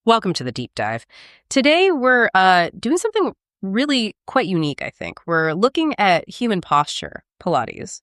Welcome to the deep dive. Today we're doing something really quite unique, I think. We're looking at human posture, Pilates,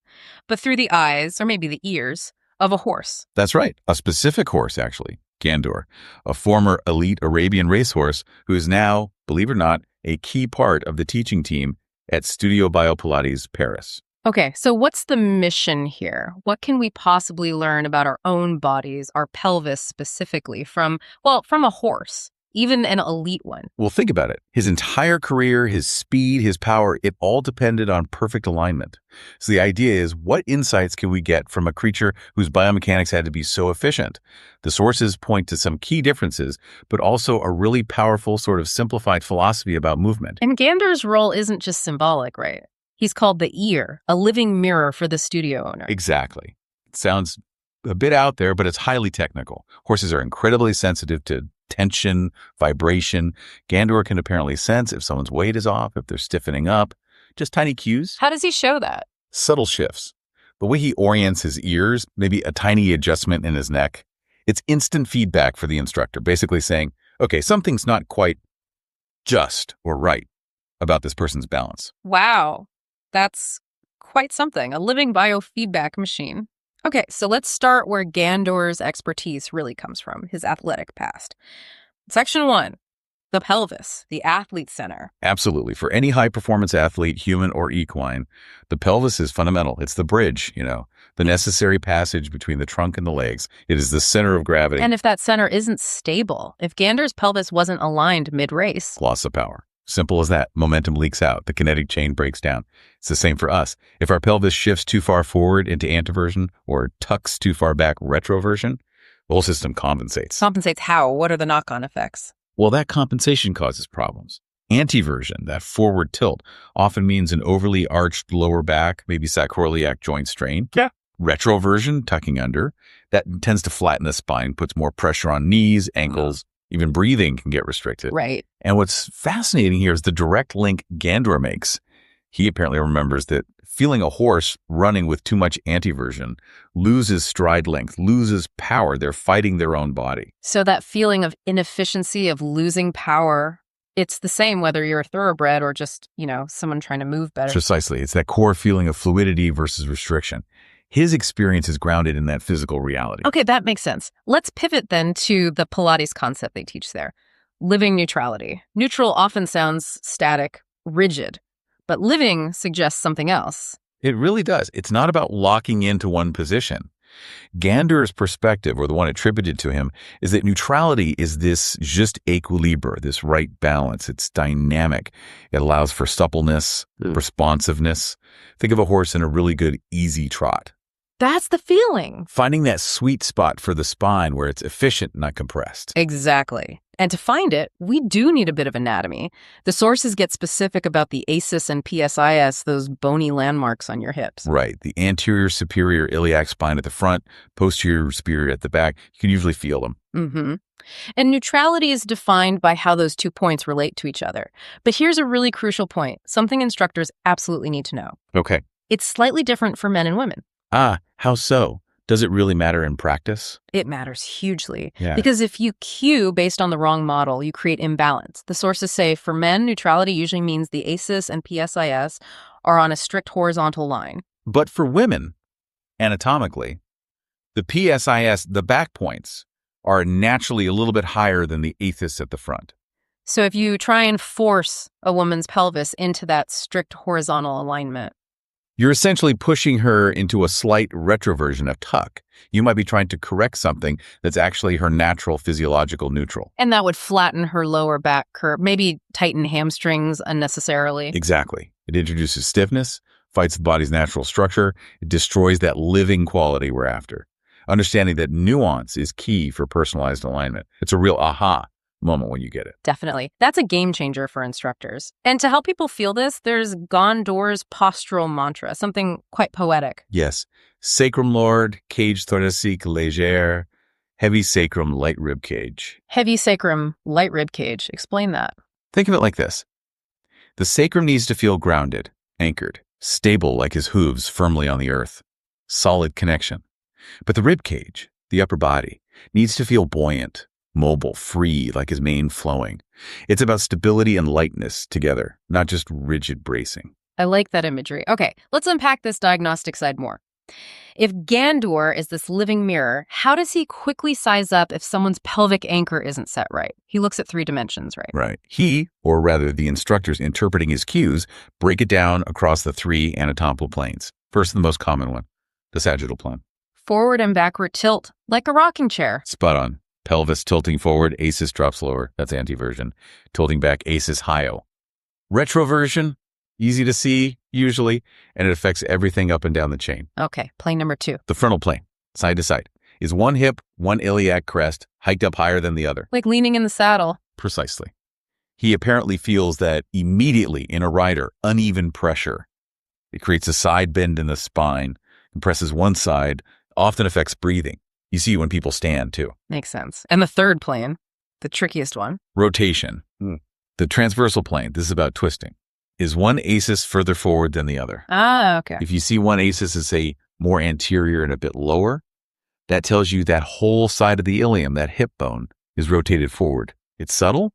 but through the eyes, or maybe the ears, of a horse. That's right. A specific horse, actually. Gandour, a former elite Arabian racehorse who is now, believe it or not, a key part of the teaching team at Studio Biopilates Paris. Okay, so what's the mission here? What can we possibly learn about our own bodies, our pelvis specifically, from a horse, even an elite one? Well, think about it. His entire career, his speed, his power, it all depended on perfect alignment. So the idea is, what insights can we get from a creature whose biomechanics had to be so efficient? The sources point to some key differences, but also a really powerful sort of simplified philosophy about movement. And Gandour's role isn't just symbolic, right? He's called the ear, a living mirror for the studio owner. Exactly. It sounds a bit out there, but it's highly technical. Horses are incredibly sensitive to tension, vibration. Gandour can apparently sense if someone's weight is off, if they're stiffening up. Just tiny cues. How does he show that? Subtle shifts. The way he orients his ears, maybe a tiny adjustment in his neck. It's instant feedback for the instructor, basically saying, okay, something's not quite just or right about this person's balance. Wow. That's quite something, a living biofeedback machine. Okay, so let's start where Gandour's expertise really comes from, his athletic past. Section 1, the pelvis, the athlete center. Absolutely. For any high-performance athlete, human or equine, the pelvis is fundamental. It's the bridge, the necessary passage between the trunk and the legs. It is the center of gravity. And if that center isn't stable, if Gandour's pelvis wasn't aligned mid-race, loss of power. Simple as that. Momentum leaks out. The kinetic chain breaks down. It's the same for us. If our pelvis shifts too far forward into antéversion or tucks too far back retroversion, the whole system compensates. Compensates how? What are the knock-on effects? Well, that compensation causes problems. Antéversion, that forward tilt, often means an overly arched lower back, maybe sacroiliac joint strain. Yeah. Retroversion, tucking under, that tends to flatten the spine, puts more pressure on knees, ankles. Even breathing can get restricted. Right. And what's fascinating here is the direct link Gandour makes. He apparently remembers that feeling a horse running with too much antéversion loses stride length, loses power. They're fighting their own body. So that feeling of inefficiency, of losing power, it's the same whether you're a thoroughbred or just, someone trying to move better. Precisely. It's that core feeling of fluidity versus restriction. His experience is grounded in that physical reality. Okay, that makes sense. Let's pivot then to the Pilates concept they teach there. Living neutrality. Neutral often sounds static, rigid, but living suggests something else. It really does. It's not about locking into one position. Gandour's perspective, or the one attributed to him, is that neutrality is this juste équilibre, this right balance. It's dynamic. It allows for suppleness, responsiveness. Think of a horse in a really good easy trot. That's the feeling. Finding that sweet spot for the spine where it's efficient, not compressed. Exactly. And to find it, we do need a bit of anatomy. The sources get specific about the ASIS and PSIS, those bony landmarks on your hips. Right. The anterior superior iliac spine at the front, posterior superior at the back. You can usually feel them. Mm-hmm. And neutrality is defined by how those 2 points relate to each other. But here's a really crucial point, something instructors absolutely need to know. Okay. It's slightly different for men and women. How so? Does it really matter in practice? It matters hugely. Yeah. Because if you cue based on the wrong model, you create imbalance. The sources say for men, neutrality usually means the ASIS and PSIS are on a strict horizontal line. But for women, anatomically, the PSIS, the back points, are naturally a little bit higher than the ASIS at the front. So if you try and force a woman's pelvis into that strict horizontal alignment, you're essentially pushing her into a slight retroversion, a tuck. You might be trying to correct something that's actually her natural physiological neutral. and that would flatten her lower back curve, maybe tighten hamstrings unnecessarily. Exactly. It introduces stiffness, fights the body's natural structure. It destroys that living quality we're after. Understanding that nuance is key for personalized alignment. It's a real aha moment when you get it. Definitely. That's a game changer for instructors. And to help people feel this, there's Gandour's postural mantra, something quite poetic. Yes. Sacrum Lord, cage thoracique légère, heavy sacrum, light rib cage. Heavy sacrum, light rib cage. Explain that. Think of it like this. The sacrum needs to feel grounded, anchored, stable like his hooves firmly on the earth. Solid connection. But the rib cage, the upper body, needs to feel buoyant, mobile, free, like his mane flowing. It's about stability and lightness together, not just rigid bracing. I like that imagery. Okay, let's unpack this diagnostic side more. If Gandour is this living mirror, how does he quickly size up if someone's pelvic anchor isn't set right? He looks at 3 dimensions, right? Right. He, or rather the instructors interpreting his cues, break it down across the 3 anatomical planes. First, the most common one, the sagittal plane. Forward and backward tilt, like a rocking chair. Spot on. Pelvis tilting forward, aces drops lower. That's antéversion. Tilting back, aces hyo. Retroversion, easy to see, usually, and it affects everything up and down the chain. Okay, plane number 2. The frontal plane, side to side, is one hip, one iliac crest, hiked up higher than the other. Like leaning in the saddle. Precisely. He apparently feels that immediately in a rider, uneven pressure. It creates a side bend in the spine, compresses one side, often affects breathing. You see when people stand, too. Makes sense. And the 3rd plane, the trickiest one. Rotation. The transversal plane, this is about twisting, is one acis further forward than the other. Ah, okay. If you see one acis as, say, more anterior and a bit lower, that tells you that whole side of the ilium, that hip bone, is rotated forward. It's subtle,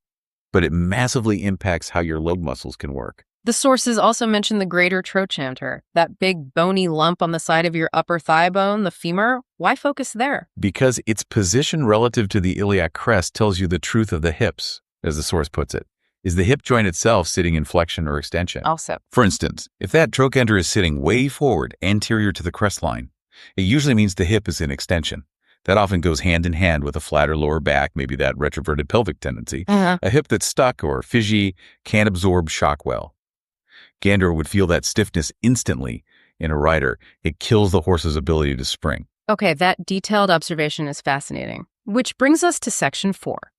but it massively impacts how your leg muscles can work. The sources also mention the greater trochanter, that big bony lump on the side of your upper thigh bone, the femur. Why focus there? Because its position relative to the iliac crest tells you the truth of the hips, as the source puts it. Is the hip joint itself sitting in flexion or extension? Also. For instance, if that trochanter is sitting way forward, anterior to the crest line, it usually means the hip is in extension. That often goes hand in hand with a flatter lower back, maybe that retroverted pelvic tendency. A hip that's stuck or fidgety can't absorb shock well. Gandour would feel that stiffness instantly in a rider. It kills the horse's ability to spring. Okay, that detailed observation is fascinating. Which brings us to section 4.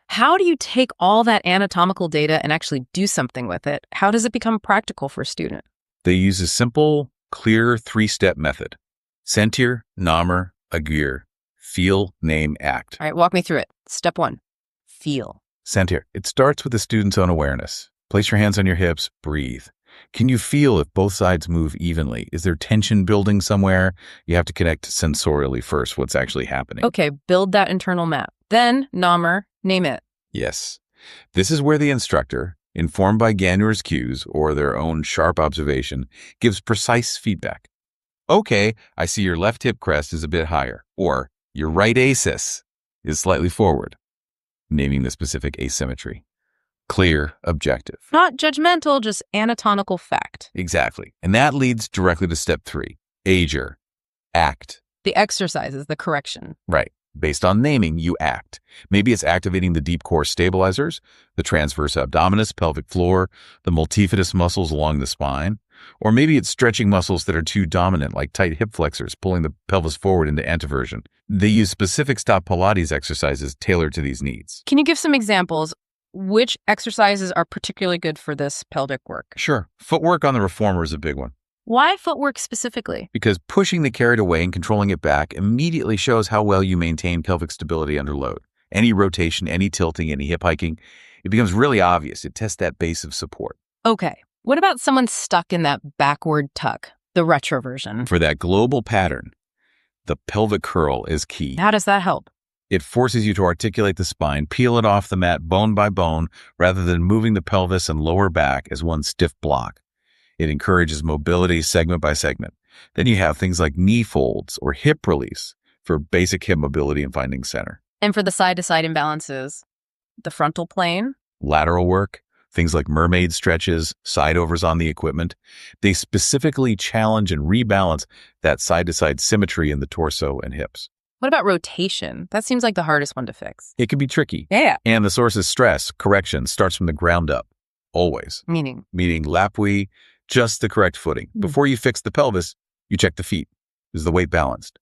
How do you take all that anatomical data and actually do something with it? How does it become practical for a student? They use a simple, clear 3-step method. Sentir, namer, agir. Feel, name, act. All right, walk me through it. Step 1, feel. Sentir. It starts with the student's own awareness. Place your hands on your hips, breathe. Can you feel if both sides move evenly? Is there tension building somewhere? You have to connect sensorially first, what's actually happening. Okay, build that internal map. Then, namer, name it. Yes. This is where the instructor, informed by Gandour's cues or their own sharp observation, gives precise feedback. Okay, I see your left hip crest is a bit higher, or your right acis is slightly forward, naming the specific asymmetry. Clear, objective. Not judgmental, just anatomical fact. Exactly. And that leads directly to step 3, agir, act. The exercises, the correction. Right. Based on naming, you act. Maybe it's activating the deep core stabilizers, the transverse abdominis, pelvic floor, the multifidus muscles along the spine. Or maybe it's stretching muscles that are too dominant, like tight hip flexors, pulling the pelvis forward into antéversion. They use specific Stott Pilates exercises tailored to these needs. Can you give some examples? Which exercises are particularly good for this pelvic work? Sure. Footwork on the reformer is a big one. Why footwork specifically? Because pushing the carrot away and controlling it back immediately shows how well you maintain pelvic stability under load. Any rotation, any tilting, any hip hiking, it becomes really obvious. It tests that base of support. Okay. What about someone stuck in that backward tuck, the retroversion? For that global pattern, the pelvic curl is key. How does that help? It forces you to articulate the spine, peel it off the mat bone by bone, rather than moving the pelvis and lower back as one stiff block. It encourages mobility segment by segment. Then you have things like knee folds or hip release for basic hip mobility and finding center. And for the side-to-side imbalances, the frontal plane? Lateral work, things like mermaid stretches, side overs on the equipment. They specifically challenge and rebalance that side-to-side symmetry in the torso and hips. What about rotation? That seems like the hardest one to fix. It can be tricky. Yeah. And the source's stress, correction, starts from the ground up, always. Meaning Lapui, just the correct footing. Before you fix the pelvis, you check the feet. Is the weight balanced?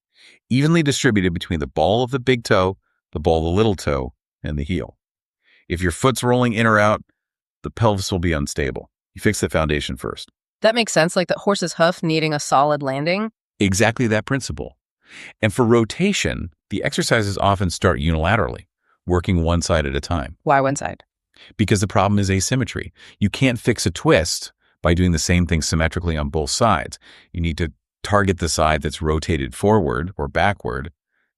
Evenly distributed between the ball of the big toe, the ball of the little toe, and the heel. If your foot's rolling in or out, the pelvis will be unstable. You fix the foundation first. That makes sense, like the horse's hoof needing a solid landing. Exactly that principle. And for rotation, the exercises often start unilaterally, working one side at a time. Why one side? Because the problem is asymmetry. You can't fix a twist by doing the same thing symmetrically on both sides. You need to target the side that's rotated forward or backward,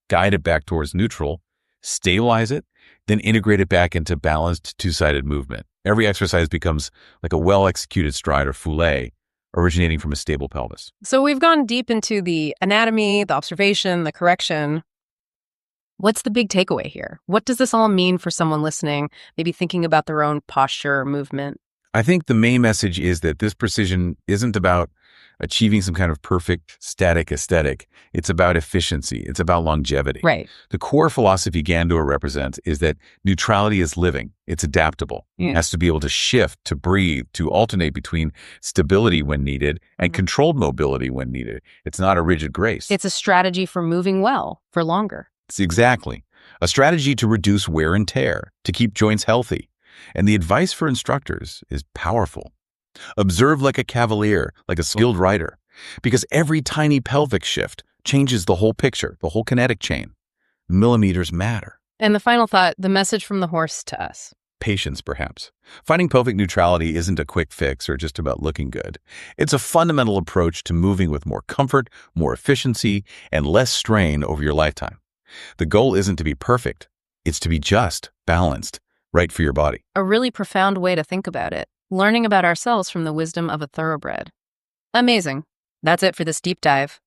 guide it back towards neutral, stabilize it, then integrate it back into balanced two-sided movement. Every exercise becomes like a well-executed stride or foulée, originating from a stable pelvis. So we've gone deep into the anatomy, the observation, the correction. What's the big takeaway here? What does this all mean for someone listening, maybe thinking about their own posture or movement? I think the main message is that this precision isn't about achieving some kind of perfect static aesthetic. It's about efficiency. It's about longevity. Right. The core philosophy Gandour represents is that neutrality is living. It's adaptable. Yeah. It has to be able to shift, to breathe, to alternate between stability when needed and controlled mobility when needed. It's not a rigid grace. It's a strategy for moving well for longer. It's exactly a strategy to reduce wear and tear, to keep joints healthy. And the advice for instructors is powerful. Observe like a cavalier, like a skilled rider, because every tiny pelvic shift changes the whole picture, the whole kinetic chain. Millimeters matter. And the final thought, the message from the horse to us. Patience, perhaps. Finding pelvic neutrality isn't a quick fix or just about looking good. It's a fundamental approach to moving with more comfort, more efficiency, and less strain over your lifetime. The goal isn't to be perfect. It's to be just, balanced, right for your body. A really profound way to think about it. Learning about ourselves from the wisdom of a thoroughbred. Amazing. That's it for this deep dive.